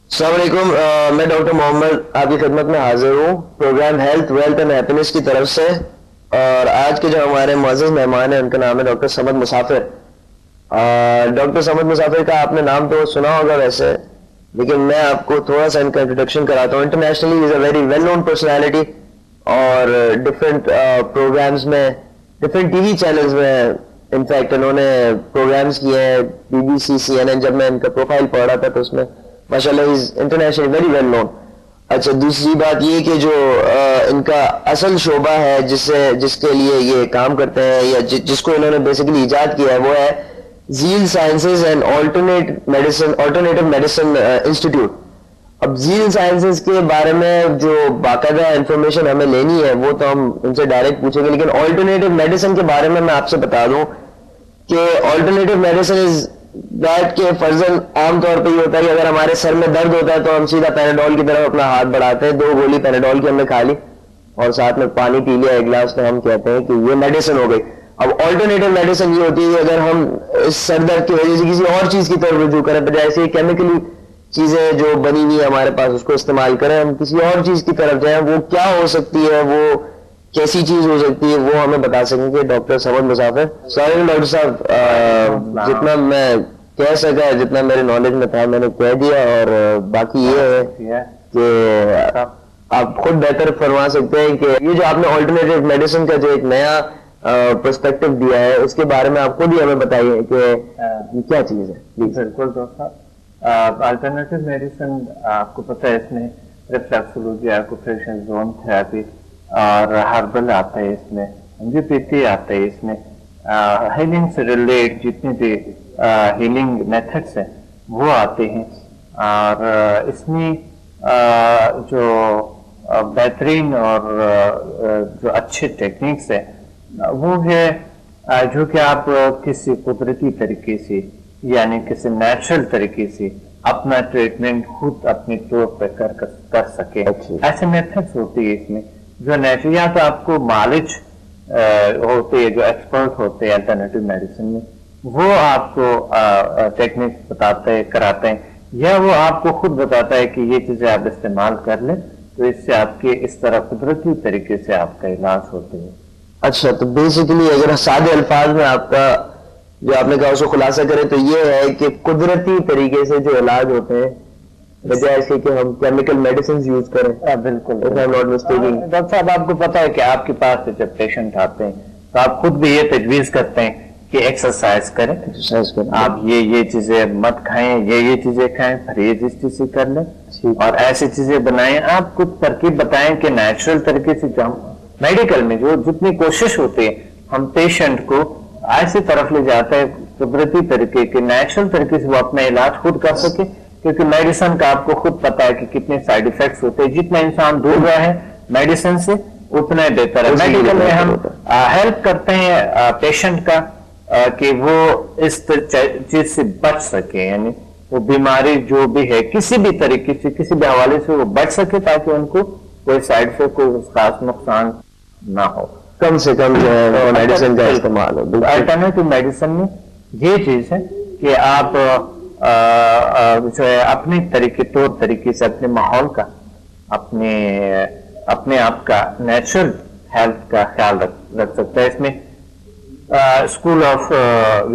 السلام علیکم، میں ڈاکٹر محمد آپ کی خدمت میں حاضر ہوں program health wealth and happiness کی طرف سے. اور آج کے جو ہمارے معزز مہمان ہیں ان کا نام ہے ڈاکٹر صمد مسافر. ڈاکٹر صمد مسافر کا آپ نے نام تو سنا ہوگا ویسے، لیکن میں آپ کو تھوڑا سا ان کا انٹروڈکشن کراتا ہوں. Internationally is a very well known personality اور ڈفرینٹ پروگرامز میں، ڈفرینٹ ٹی وی چینلز میں انفیکٹ انہوں نے پروگرامز کیے ہیں. BBC CNN، جب میں ان کا پروفائل پڑھ رہا تھا تو اس میں ماشاء اللہ is international very well known. اچھا، دوسری بات یہ کہ جو ان کا اصل شعبہ ہے جس کے لیے یہ کام کرتے ہیں یا جس کو انہوں نے بیسیکلی ایجاد کیا ہے وہ ہے Zeal sciences and alternative medicine institute. اب زیل سائنسز کے بارے میں جو باقاعدہ انفارمیشن ہمیں لینی ہے وہ تو ہم ان سے ڈائریکٹ پوچھیں گے، لیکن آلٹرنیٹو میڈیسن کے بارے میں آپ سے بتا دوں کہ آلٹرنیٹو میڈیسن از دیٹ کہ فرضاً عام طور پہ یہ ہوتا ہے کہ اگر ہمارے سر میں درد ہوتا ہے تو ہم سیدھا پیناڈول کی طرف اپنا ہاتھ بڑھاتے ہیں، 2 گولی پیناڈول کی ہم نے کھا لی اور ساتھ میں پانی پی لیا 1 گلاس، تو ہم کہتے ہیں کہ یہ میڈیسن ہو گئی. اب آلٹرنیٹو میڈیسن یہ ہوتی ہے کہ اگر ہم اس سر درد کی وجہ سے کسی اور چیز کی طرف رجوع کریں، بجائے سے کیمیکلی چیزیں جو بنی ہوئی ہے ہمارے پاس اس کو استعمال کریں، ہم کسی اور چیز کی طرف جائیں، وہ کیا ہو سکتی ہے، وہ کیسی چیز ہو سکتی ہے، وہ ہمیں بتا سکیں گے ڈاکٹر صمد مسافر. سوری ڈاکٹر صاحب، جتنا میں کہہ سکا، جتنا میرے نالج میں تھا میں نے کہہ دیا، اور باقی یہ ہے کہ آپ خود بہتر فرما سکتے ہیں کہ یہ جو آپ نے آلٹرنیٹو میڈیسن کا جو ایک نیا پرسپیکٹو دیا ہے اس کے بارے میں آپ خود ہی ہمیں بتائیے کہ یہ کیا چیز ہے. بالکل دوستوں، آلٹرنیٹو میڈیسن آپ کو پتہ ہے اس میں ریفلیکسولوجی، آکوپریشن، زون تھراپی اور ہربل آتا ہے، اس میں ہومیوپیتھی آتا ہے، اس میں ہیلنگ سے ریلیٹ جتنے بھی ہیلنگ میتھڈس ہیں وہ آتے ہیں. اور اس میں جو بہترین اور جو اچھے ٹیکنیکس ہیں وہ ہے جو کہ آپ کسی قدرتی طریقے سے یعنی کسی نیچرل طریقے سے اپنا ٹریٹمنٹ خود اپنے طور پہ کر سکے. ایسے میتھڈس ہوتے ہیں اس میں جو نیچرل، یا تو آپ کو مالج ہوتے ہیں جو ایکسپرٹ ہوتے ہیں الٹرنیٹو میڈیسن میں، وہ آپ کو ٹیکنیک بتاتے کراتے ہیں، یا وہ آپ کو خود بتاتا ہے کہ یہ چیزیں آپ استعمال کر لیں تو اس سے آپ کے اس طرح قدرتی طریقے سے آپ کا علاج ہوتے ہیں. اچھا، تو بیسیکلی اگر سادے الفاظ میں آپ کا جو آپ نے کہا اس کو خلاصہ کرے تو یہ ہے کہ قدرتی طریقے سے جو علاج ہوتے ہیں بجائے اس کے کہ ہم کیمیکل میڈیسنز یوز کریں. بالکل ڈاکٹر صاحب، آپ کو پتا ہے کہ آپ کے پاس جب پیشنٹ آتے ہیں تو آپ خود بھی یہ تجویز کرتے ہیں کہ ایکسرسائز کریں، آپ یہ چیزیں مت کھائیں، یہ چیزیں کھائیں، پرہیز اس چیز سے کر لیں اور ایسی چیزیں بنائیں. آپ کچھ ترکیب بتائیں کہ نیچرل طریقے سے جو ہم میڈیکل میں جو جتنی کوشش ہوتی ہے ہم پیشنٹ کو ایسی طرف لے جاتے ہیں قدرتی طریقے کے نیچرل طریقے سے وہ اپنا علاج خود کر سکے، کیونکہ میڈیسن کا آپ کو خود پتا ہے کہ کتنے سائیڈ ایفیکٹس ہوتے ہیں. جتنا انسان دور رہا ہے میڈیسن سے اتنا بہتر ہے. میڈیکل میں ہم ہیلپ کرتے ہیں پیشنٹ کا کہ وہ اس چیز سے بچ سکے، یعنی وہ بیماری جو بھی ہے کسی بھی طریقے سے کسی بھی حوالے سے وہ بچ سکے تاکہ ان کو کوئی سائڈ سے کوئی خاص نقصان نہ ہو، کم سے کم جو ہے میڈیسن کا استعمال ہو. الٹرنیٹو میڈیسن میں یہ چیز ہے کہ آپ جو ہے اپنے طور طریقے سے اپنے ماحول کا اپنے آپ کا نیچرل ہیلتھ کا خیال رکھ سکتا ہے. اس میں اسکول آف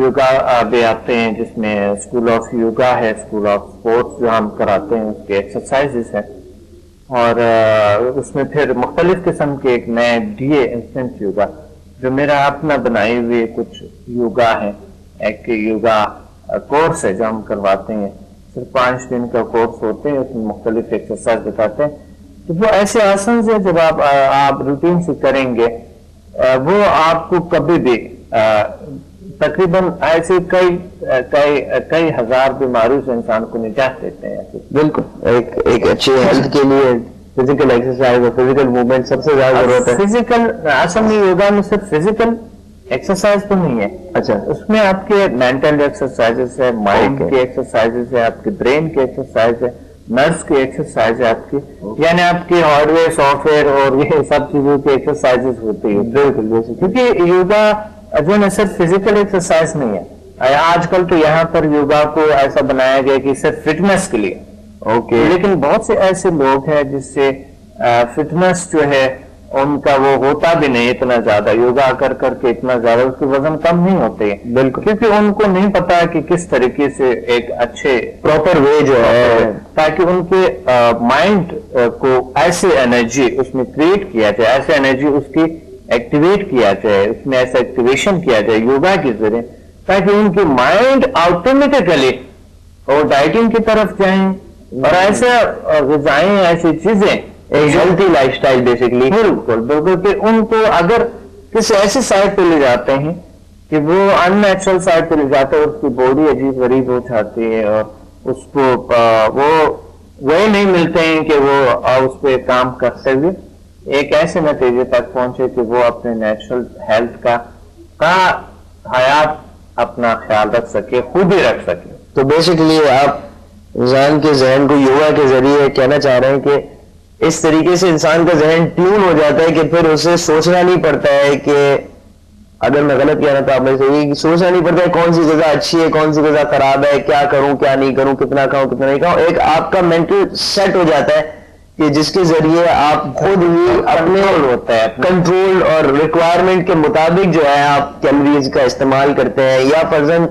یوگا بھی آتے ہیں، جس میں اسکول آف یوگا ہے، اسکول آف اسپورٹس جو ہم کراتے ہیں اس کے ایکسرسائزز ہیں، اور اس میں پھر مختلف قسم کے ایک نئے DA انسٹنٹ یوگا جو میرا اپنا بنائی ہوئے کچھ یوگا ہیں، ایک یوگا کورس ہے جو ہم کرواتے ہیں، صرف 5 دن کا کورس ہوتے ہیں، اس میں مختلف ایکسرسائز بتاتے ہیں. تو وہ ایسے آسنز ہیں جب آپ روٹین سے کریں گے وہ آپ کو کبھی بھی تقریباً ایسے کئی ہزار بیماریوں سے انسان کو نجات دیتے ہیں. بالکل ایک اچھی ہیلتھ کے لیے فزیکل ایکسرسائز اور فزیکل موومنٹ سب سے زیادہ ضرورت ہے. فزیکل اصل میں یوگا میں صرف فزیکل ایکسرسائز تو نہیں ہے. اچھا، اس میں آپ کے مینٹل ایکسرسائزز ہے، مائنڈ کے ایکسرسائزز ہے، آپ کے برین کے ایکسرسائز ہے، نرس کی ایکسرسائز ہے آپ کی، یعنی آپ کی ہارڈ ویئر سافٹ ویئر اور یہ سب چیزوں کی ایکسرسائزز ہوتی ہے. بالکل، کیونکہ یوگا جو ہے صرف فزیکل ایکسرسائز نہیں ہے، آج کل تو یہاں پر یوگا کو ایسا بنایا گیا کہ صرف فٹنس کے لیے، اوکے، لیکن بہت سے ایسے لوگ ہیں جس سے فٹنس جو ہے ان کا وہ ہوتا بھی نہیں اتنا زیادہ، یوگا کر کر کے اتنا زیادہ اس کے وزن کم نہیں ہوتے، بالکل، کیونکہ ان کو نہیں پتا کہ کس طریقے سے ایک اچھے پراپر وے جو ہے، تاکہ ان کے مائنڈ کو ایسے انرجی اس میں کریٹ کیا جائے، ایسے انرجی اس کی ایکٹیویٹ کیا جائے، اس میں ایسا ایکٹیویشن کیا جائے یوگا کے ذریعے، تاکہ ان کی مائنڈ آٹومیٹیکلی اور ڈائٹنگ کی طرف جائیں اور ایسا غذائیں ایسی چیزیں، ایک ہیلتھی لائف سٹائل بیسکلی. بالکل بالکل، کہ ان کو اگر کسی ایسی سائڈ پہ لے جاتے ہیں کہ وہ ان نیچرل سائڈ پہ لے جاتے ہیں، اس کی باڈی عجیب غریب ہو جاتی ہے اور اس کو وہ نہیں ملتے ہیں کہ وہ اس پہ کام کرتے ہوئے ایک ایسے نتیجے تک پہنچے کہ وہ اپنے نیچرل ہیلتھ کا حیات اپنا خیال رکھ سکے، خود ہی رکھ سکے. تو بیسکلی آپ انسان کے ذہن کو یوگا کے ذریعے کہنا چاہ رہے ہیں کہ اس طریقے سے انسان کا ذہن ٹیون ہو جاتا ہے کہ پھر اسے سوچنا نہیں پڑتا ہے کہ اگر میں غلط کہہ رہا تو آپ نے صحیح، سوچنا نہیں پڑتا ہے کون سی غذا اچھی ہے کون سی غذا خراب ہے، کیا کروں کیا نہیں کروں، کتنا کھاؤں کتنا نہیں کھاؤں. ایک آپ کا مینٹل سیٹ ہو جاتا ہے کہ جس کے ذریعے آپ خود ہی اپنے ہوتا ہے کنٹرول اور ریکوائرمنٹ کے مطابق جو ہے آپ کیلوریز کا استعمال کرتے ہیں، یا فرضاً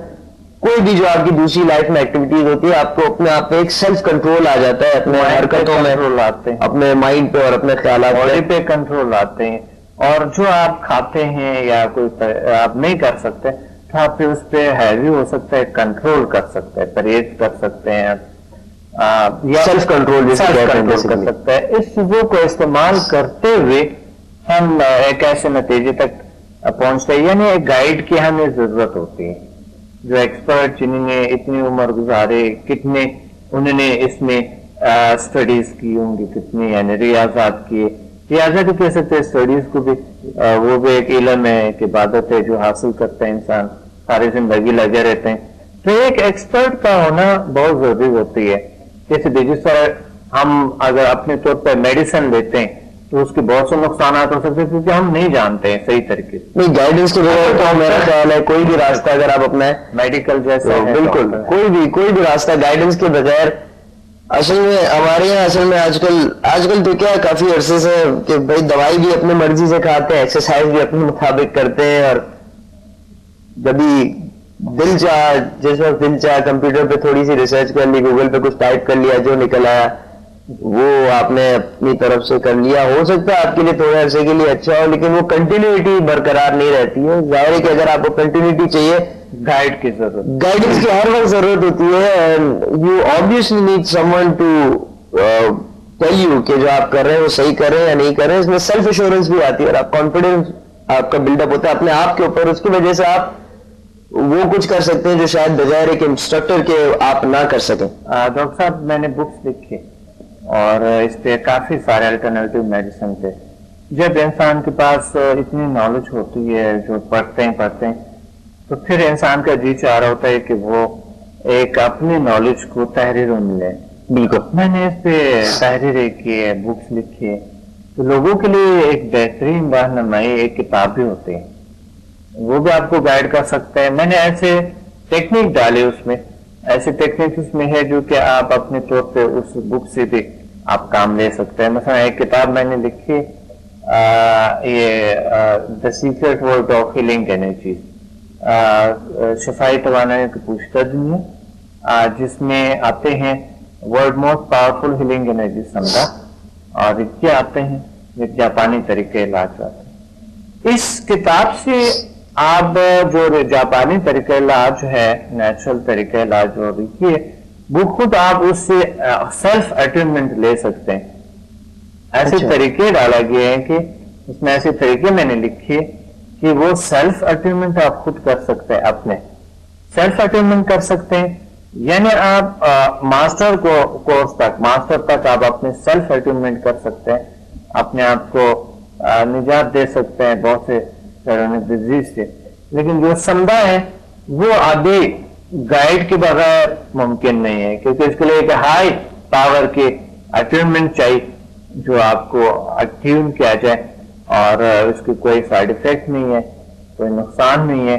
کوئی بھی جو آپ کی دوسری لائف میں ایکٹیویٹیز ہوتی ہے آپ کو اپنے آپ پہ ایک سیلف کنٹرول آ جاتا ہے، اپنے حرکتوں میں کنٹرول آتے ہیں، اپنے مائنڈ پہ اور اپنے خیالات باڈی پہ کنٹرول آتے ہیں. اور جو آپ کھاتے ہیں یا کوئی آپ نہیں کر سکتے تو آپ پھر اس پہ ہیوی ہو سکتا ہے، کنٹرول کر سکتے ہیں، پرہیز کر سکتے ہیں، یا سیلف کنٹرول جسے کہتے ہیں کنٹرول کر سکتا ہے. اس چیزوں کو استعمال کرتے ہوئے ہم ایک ایسے نتیجے تک پہنچتے ہیں، یعنی ایک گائیڈ کی ہمیں ضرورت ہوتی ہے، جو ایکسپرٹ جنہوں نے اتنی عمر گزارے، کتنے انہوں نے اس میں اسٹڈیز کی ہوں گی، کتنی یعنی ریاضات کیے، ریاضت بھی کہہ سکتے ہیں، اسٹڈیز کو بھی، وہ بھی ایک علم ہے، ایک عبادت ہے جو حاصل کرتا ہے انسان، ساری زندگی لگے رہتے ہیں. تو ایک ایکسپرٹ کا ہونا بہت ضروری ہوتی ہے. جیسے جس طرح ہم اگر اپنے طور پر میڈیسن لیتے ہیں تو اس کے بہت سے نقصانات ہو سکتے ہیں کیونکہ ہم نہیں جانتے ہیں صحیح طریقے سے. نہیں، گائیڈنس کے بغیر تو میرا خیال ہے کوئی بھی راستہ اگر آپ اپنا میڈیکل جیسے بالکل کوئی بھی راستہ گائیڈنس کے بغیر، اصل میں ہمارے یہاں اصل میں آج کل تو کیا کافی عرصے سے کہ بھائی دوائی بھی اپنی مرضی سے کھاتے ہیں، ایکسرسائز بھی اپنے مطابق کرتے ہیں، اور کبھی دل چاہ جس وقت دل چاہ کمپیوٹر پہ تھوڑی سی ریسرچ کر لی، گوگل پہ کچھ ٹائپ کر لیا، جو نکل آیا وہ آپ نے اپنی طرف سے کر لیا. ہو سکتا ہے آپ کے لیے تھوڑے عرصے کے لیے اچھا ہو، لیکن وہ کنٹینیوٹی برقرار نہیں رہتی ہے. ظاہر ہے کہ اگر آپ کو کنٹینیوٹی چاہیے، گائیڈ کی ضرورت، گائیڈنس کی ہر وقت ضرورت ہوتی ہے. And you obviously need someone to tell you کہ جو آپ کر رہے ہیں وہ صحیح کر رہے ہیں یا نہیں کر رہے ہیں. اس میں سیلف ایشورنس بھی آتی ہے اور آپ کانفیڈینس آپ کا بلڈ اپ ہوتا ہے اپنے آپ کے اوپر. اس کی وجہ سے آپ وہ کچھ کر سکتے ہیں جو شاید بظاہر ایک انسٹرکٹر کے آپ نہ کر سکیں. ڈاکٹر صاحب میں نے بکس لکھی اور اس پہ کافی سارے الٹرنیٹیو میڈیسن تھے. جب انسان کے پاس اتنی نالج ہوتی ہے، جو پڑھتے ہیں تو پھر انسان کا جی چاہ رہا ہوتا ہے کہ وہ ایک اپنی نالج کو تحریروں میں لے. بالکل، میں نے اس پہ تحریریں کی ہے، بکس لکھی ہے. تو لوگوں کے لیے ایک بہترین رہنمائی ایک کتاب بھی ہوتی ہے، وہ بھی آپ کو گائیڈ کر سکتا ہے. میں نے ایسے ٹیکنیک ڈالے اس میں، ایسی ٹیکنیک اس میں ہے جو کہ آپ اپنے طور پہ اس بک سے بھی آپ کام لے سکتے ہیں. مثلا ایک کتاب میں نے لکھی یہ the secret word of healing energies, شفائی توانائی کی پوشتہ دنیا، جس میں آتے ہیں world most powerful healing energy سمجھا، اور کیا آتے ہیں یہ جاپانی طریقے علاج آتے ہیں. اس کتاب سے آپ جو جاپانی طریقہ علاج ہے، نیچرل طریقہ علاج اور دیکھیے وہ خود آپ اس سے سیلف اٹینمنٹ لے سکتے ہیں. ایسے طریقے ڈالا گیا ہے کہ اس میں ایسے طریقے میں نے لکھے کہ وہ سیلف اٹینمنٹ آپ خود کر سکتے ہیں، اپنے سیلف اٹینمنٹ کر سکتے ہیں. یعنی آپ ماسٹر تک آپ اپنے سیلف اٹینمنٹ کر سکتے ہیں، اپنے آپ کو نجات دے سکتے ہیں بہت سے ڈیزیز سے. لیکن جو سمجھا ہے وہ ابھی گائیڈ کے بغیر ممکن نہیں ہے، کیونکہ اس کے لیے ایک ہائی پاور کی اٹینمنٹ چاہیے جو آپ کو اٹیون کیا جائے، اور اس کی کوئی سائیڈ افیکٹ نہیں ہے، کوئی نقصان نہیں ہے.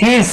30